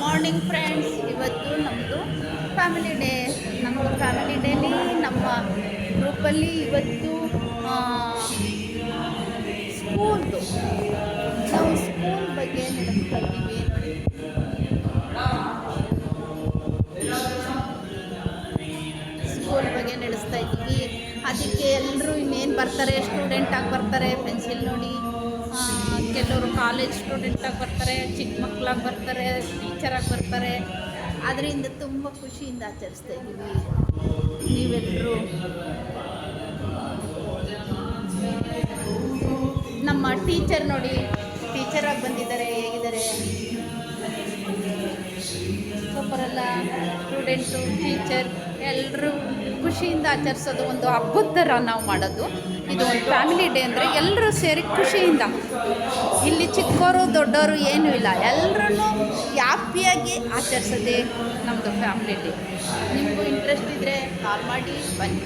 Morning friends, ಇವತ್ತು ನಮ್ಮದು family day. ನಮ್ಮ ಫ್ಯಾಮಿಲಿ ಡೇಲಿ ನಮ್ಮ ಗ್ರೂಪಲ್ಲಿ ಇವತ್ತು ಸ್ಕೂಲ್ದು ನಾವು ಸ್ಕೂಲ್ ಬಗ್ಗೆ ನಡೆಸ್ತಾ ಇದ್ದೀವಿ ನೋಡಿ. ಸ್ಕೂಲ್ ಬಗ್ಗೆ ನಡೆಸ್ತಾ ಇದ್ದೀವಿ. ಅದಕ್ಕೆ ಎಲ್ಲರೂ ಇನ್ನೇನು ಬರ್ತಾರೆ, ಸ್ಟೂಡೆಂಟಾಗಿ ಬರ್ತಾರೆ. ಪೆನ್ಸಿಲ್ ನೋಡಿ, ಕೆಲವರು ಕಾಲೇಜ್ ಸ್ಟೂಡೆಂಟಾಗಿ ಬರ್ತಾರೆ, ಚಿಕ್ಕ ಮಕ್ಕಳಾಗಿ ಬರ್ತಾರೆ, ಟೀಚರಾಗಿ ಬರ್ತಾರೆ. ಅದರಿಂದ ತುಂಬ ಖುಷಿಯಿಂದ ಆಚರಿಸ್ತಾ ಇದ್ದೀವಿ. ನೀವೆಲ್ಲರೂ ನಮ್ಮ ಟೀಚರ್ ನೋಡಿ, ಟೀಚರಾಗಿ ಬಂದಿದ್ದಾರೆ, ಹೇಗಿದ್ದಾರೆ ಸೂಪರಲ್ಲ. ಸ್ಟೂಡೆಂಟು, ಟೀಚರ್ ಎಲ್ಲರೂ ಖುಷಿಯಿಂದ ಆಚರಿಸೋದು ಒಂದು ಹಬ್ಬದ ಥರ ನಾವು ಮಾಡೋದು. ಇದು ಒಂದು ಫ್ಯಾಮಿಲಿ ಡೇ ಅಂದರೆ ಎಲ್ಲರೂ ಸೇರಿ ಖುಷಿಯಿಂದ, ಇಲ್ಲಿ ಚಿಕ್ಕವರು ದೊಡ್ಡವರು ಏನೂ ಇಲ್ಲ, ಎಲ್ಲರೂ ಹ್ಯಾಪಿಯಾಗಿ ಆಚರಿಸೋದೇ ನಮ್ಮದು ಫ್ಯಾಮಿಲಿ ಡೇ. ನಿಮಗೂ ಇಂಟ್ರೆಸ್ಟ್ ಇದ್ದರೆ ಕಾಲ್ ಮಾಡಿ ಬನ್ನಿ.